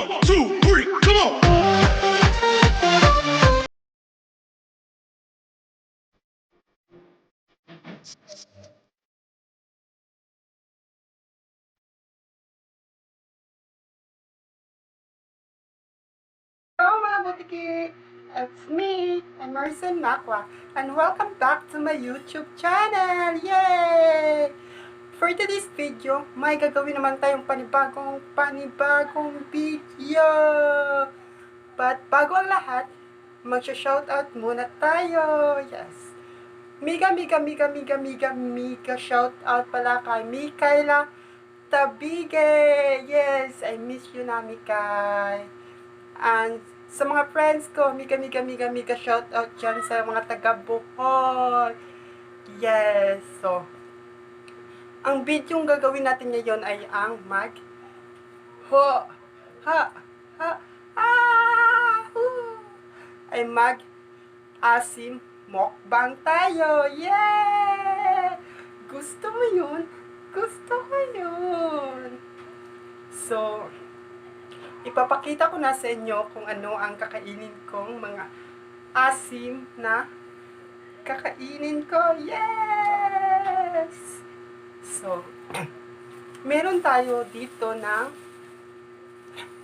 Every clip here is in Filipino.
One, two, three, come on. Hello mga butiki! It's me, I'm Maricen Macwa, and welcome back to my YouTube channel! Yay! For today's video, may gagawin naman tayong panibagong video! But bago ang lahat, magsha-shoutout muna tayo! Yes! Mega shoutout pala kay Mikaela Tabige! Yes! I miss you na, Mikay! And sa mga friends ko, mega shout out dyan sa mga taga Bohol. Yes. So, ang video yung gagawin natin ngayon ay ang ho, ha, ha, ay asim mukbang tayo. Yeah! Gusto mo yun? Gusto ko yun. So, ipapakita ko na sa inyo kung ano ang kakainin kong mga asim na kakainin ko. Yes! So, meron tayo dito ng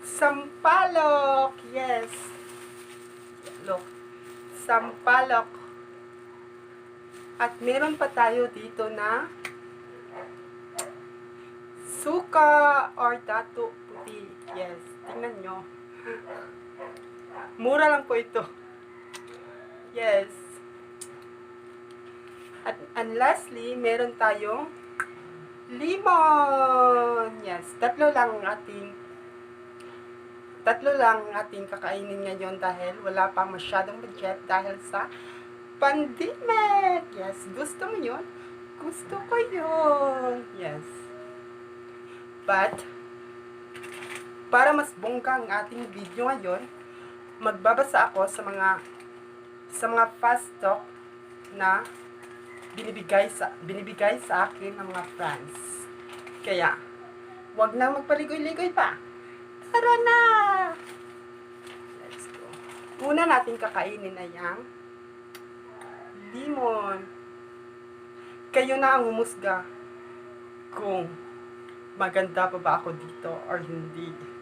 sampalok. Yes. Look. Sampalok. At meron pa tayo dito na suka or dato puti. Yes. Tingnan nyo. Mura lang po ito. Yes. And lastly, meron tayong limon. Yes. Tatlo lang ating kakainin ngayon dahil wala pang masyadong budget dahil sa pandemic. Yes. Gusto mo yun? Gusto ko yun. Yes. But, para mas bongga ang ating video ngayon, magbabasa ako sa mga fast talk na binibigay sa akin ng mga friends. Kaya, wag na magpaligoy-ligoy pa. Tara na! Let's go. Una natin kakainin ay ang limon. Kayo na ang humusga kung maganda pa ba ako dito or hindi.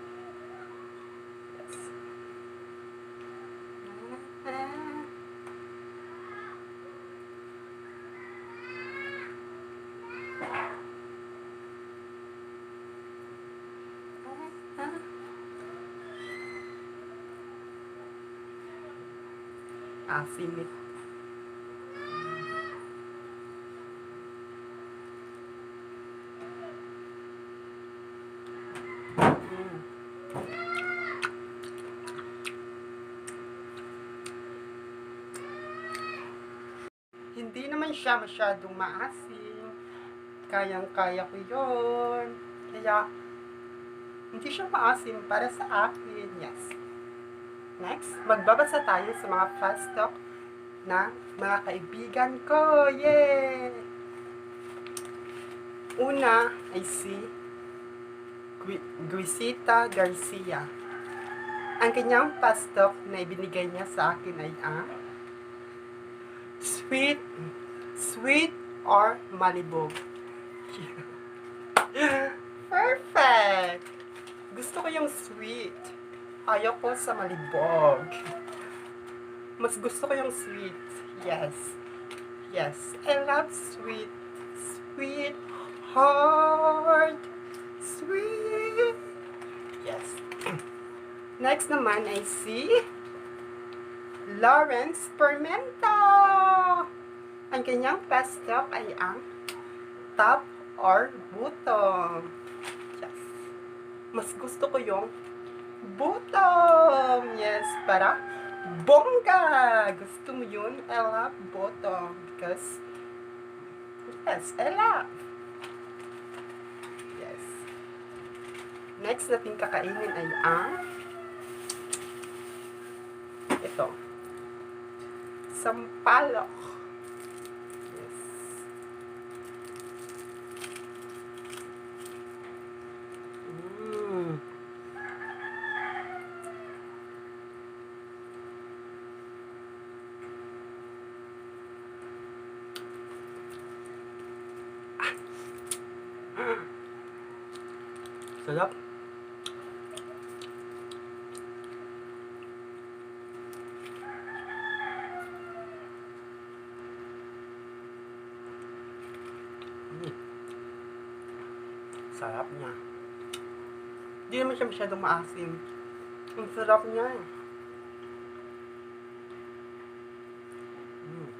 Asim ito. Hindi naman siya masyadong maasim. Kayang-kaya ko yun. Kaya, hindi siya maasim para sa akin. Yes. Next, magbabasa tayo sa mga fast talk na mga kaibigan ko. Yay! Una ay si Guisita Garcia. Ang kanyang fast talk na ibinigay niya sa akin ay ang sweet or malibog. Perfect! Gusto ko yung sweet. Ayaw ko sa malibog. Mas gusto ko yung sweet. Yes. Yes. I love sweet. Sweet heart. Sweet. Yes. Next naman ay si Lawrence Permento. Ang kanyang fast talk ay ang top or bottom. Yes. Mas gusto ko yung bottom. Yes, para bongga. Gusto mo yun? I love bottom because yes, I love. Yes. Next natin kakainin ay ang ito. Sampalok. Yes. Sarap. Mm. Sarap niya. Hindi naman siya masyadong maasim. Ang sarap niya. Mm.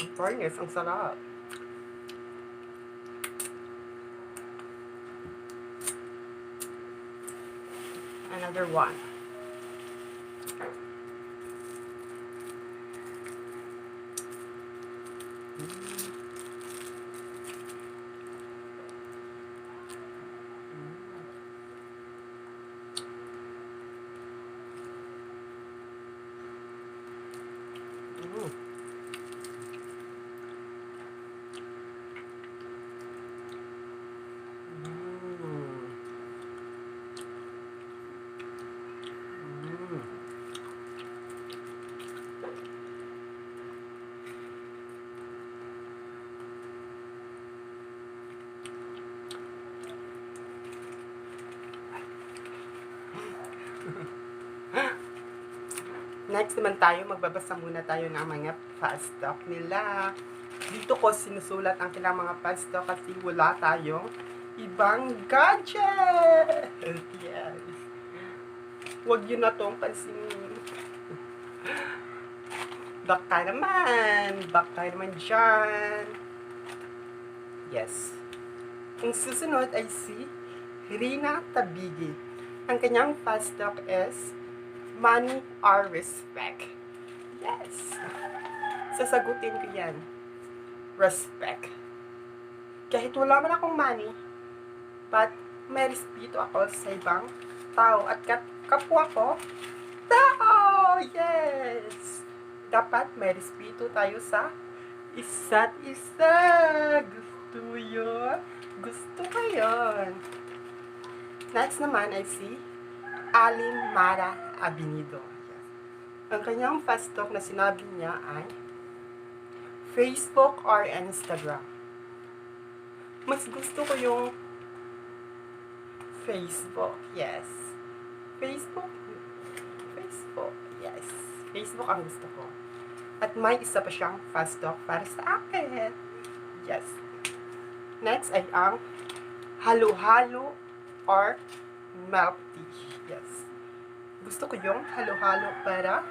Ang fairness, ang sarap. Another one. Mm. Mm. Mm. Next naman tayo, magbabasa muna tayo ng mga fast talk nila. Dito ko sinusulat ang kailang mga fast talk kasi wala tayong ibang gadget. Yes. Huwag yun na itong pansinin. Baka naman dyan. Yes. Ang susunod ay si Rina Tabigi. Ang kanyang fast talk is money or respect. Yes. Sasagutin ko yan. Respect. Kahit wala man akong money, but may respeto ako sa ibang tao at kapwa ko, tao! Yes! Dapat may respeto tayo sa isa't isa. Gusto mo yun? Gusto ko yun. Next naman ay si Alin Mara Abinido. Yes. Ang kanyang fast talk na sinabi niya ay Facebook or Instagram. Mas gusto ko yung Facebook. Yes. Facebook. Yes. Facebook ang gusto ko. At may isa pa siyang fast talk para sa akin. Yes. Next ay ang halo-halo or milk tea. Yes. Gusto ko yung halo-halo para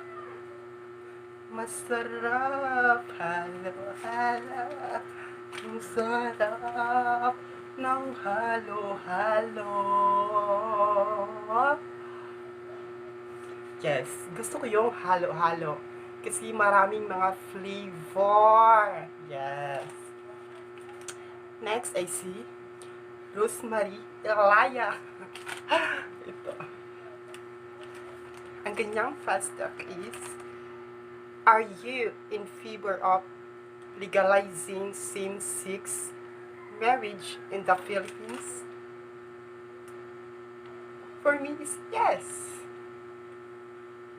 masarap. Halo-halo. Ang sarap ng halo-halo. Yes. Gusto ko yung halo-halo. Kasi maraming mga flavor. Yes. Next ay si Rosemary Elaya. Ito. Ang kanyang fast talk is, are you in favor of legalizing same-sex marriage in the Philippines? For me, is yes.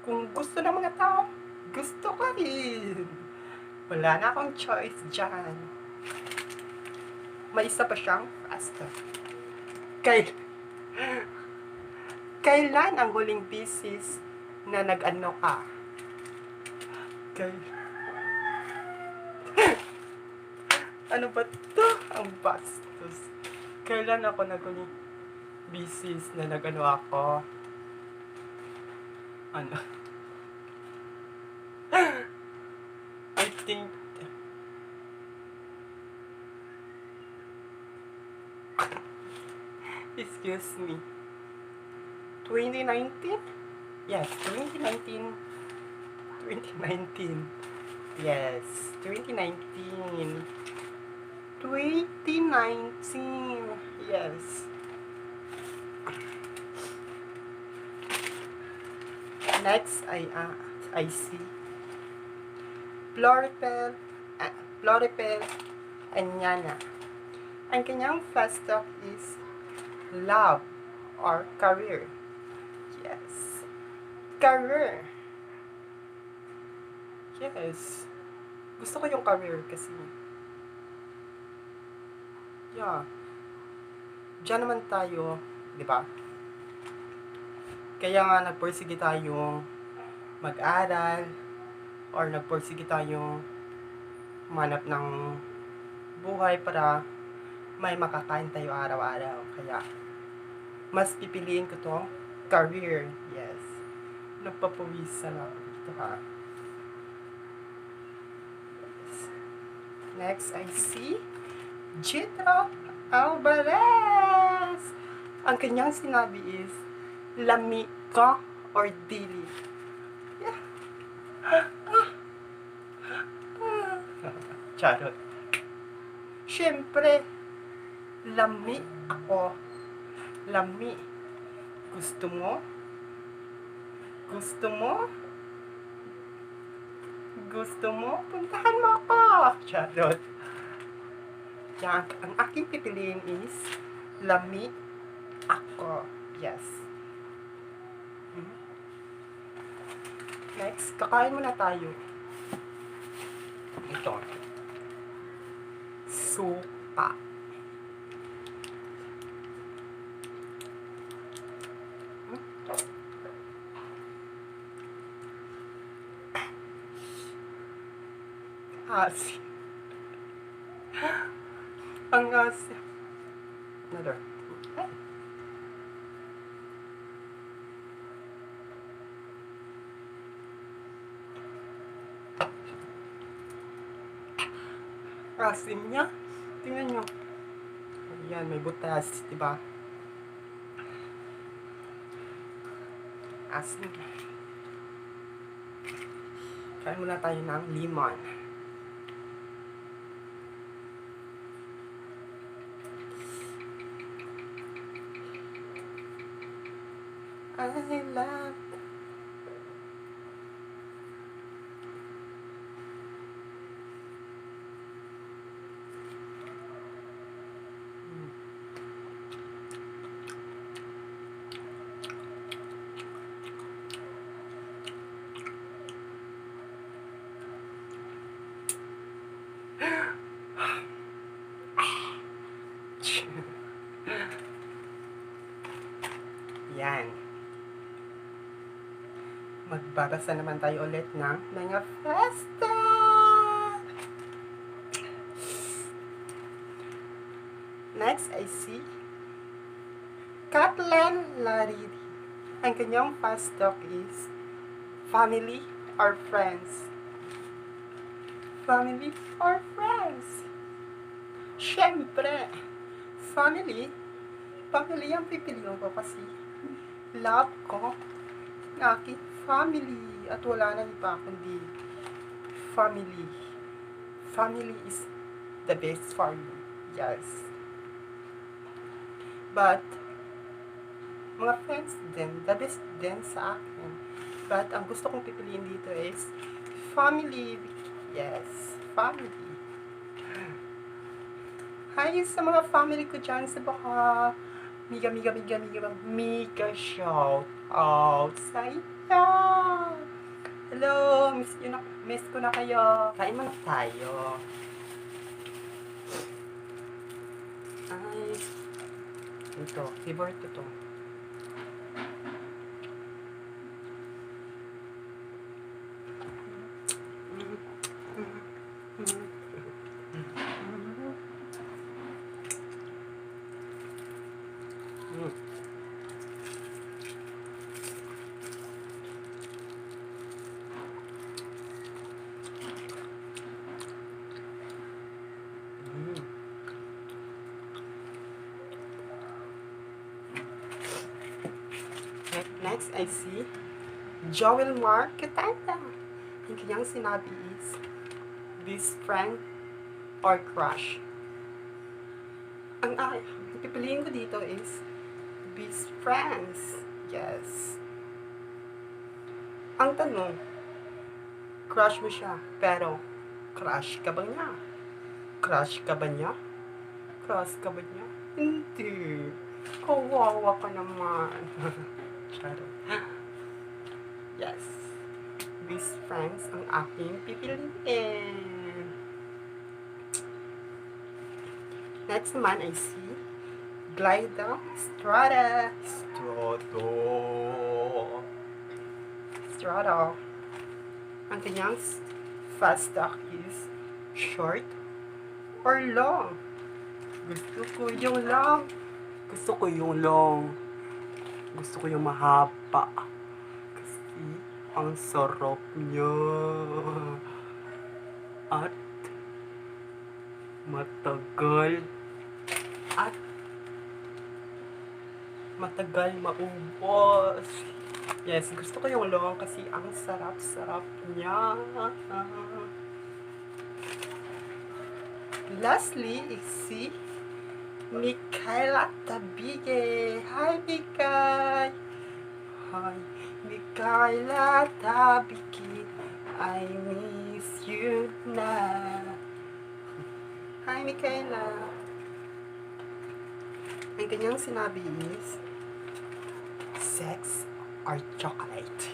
Kung gusto ng mga tao, gusto ko rin. Wala na akong choice dyan. May isa pa siyang fast talk. Kailan ang huling bisis na nag-ano ka? Ano ba to? Ang bastos. Kailan ako nag-huling bisis na nag-ano ako? Ano? I think excuse me. 2019? Yes, 2019. 2019. Yes, 2019. 2019. Yes. Next I see Floripel Anyana. Ang kanyang fast talk is love or career. Yes. Career. Yes. Gusto ko yung career kasi yeah. Diyan naman tayo, di ba? Kaya nga nagpursige tayo mag-aral or nagpursige tayo manap ng buhay para may makakain tayo araw-araw. Kaya mas pipiliin ko to career. Yes. Nagpapawisan ako dito ha. Next, I see Jitro Alvarez. Ang kanyang sinabi is, lami ka or dili? Yeah. Charot. Siyempre, lami ako. Lami. Gusto mo? Gusto mo? Gusto mo? Puntahan mo ako. Charot. Yan, ang aking pipiliin is lami ako. Yes. Next, kakain muna tayo. Ito. Suka. Asin. Ang asin. Another. Asin niya. Tingnan nyo. Ayan, may butas, diba? Asin. Kain muna tayo ng lemon. I love. Yan. Magbabasa naman tayo ulit ng mga festa. Next, I see Kathleen Lariri. Ang kanyang fast talk is family or friends? Family or friends? Siyempre, family. Family ang pipiliin ko kasi love ko ng aking family at wala nang iba kundi family. Family is the best for me. Yes. But mga friends din, the best din sa akin. But ang gusto kong pipiliin dito is family. Yes, family. Hi sa mga family ko dyan sa baka. Miga shout out sa inyo. Hello, miss ko na kayo. Kain muna tayo. Ay, ito, favorite ko to. Next, I see Joel Mark Katanda. Yung kanyang sinabi is best friend or crush. Ang pipiliin ko dito is best friends. Yes. Ang tanong, crush mo siya, pero crush ka ba niya? Crush ka ba niya? Crush ka ba niya? Hindi. Kawawa ka naman. Charot. Yes. Best friends ang aking pipiliin. Next naman, I see Glida Strata. Strata. Ang kanyang fast stock is short or long. Gusto ko yung long. Gusto ko yung long. Gusto ko yung mahaba. Kasi ang sarap niya. At matagal. At matagal maubos. Yes, gusto ko yung long kasi ang sarap-sarap niya. Lastly is si Micaela Tabige. Hi, Mikay! Hi, Micaela Tabige. I miss you na. Hi, Micaela. Ang kanyang sinabi is, sex or chocolate?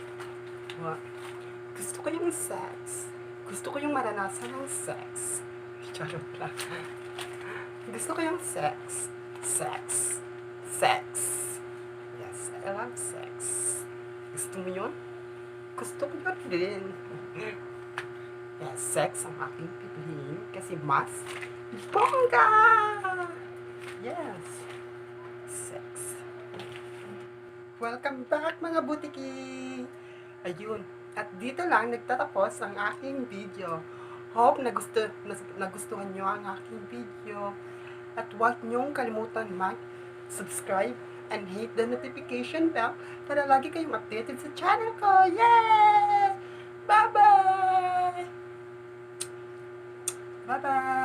Gusto ko yung sex. Gusto ko yung maranasan ng sex. Charot lang. Gusto ko yung sex. Sex. Sex. Yes, I love sex. Gusto mo yun? Gusto ko yun din. Yes, sex ang aking pipiliin kasi mas bongga! Yes. Sex. Welcome back mga butiki! Ayun. At dito lang nagtatapos ang aking video. Hope nagustuhan nyo ang aking video. At huwag nyong kalimutan mag-subscribe and hit the notification bell para lagi kayong updated sa channel ko. Yay! Bye-bye! Bye-bye!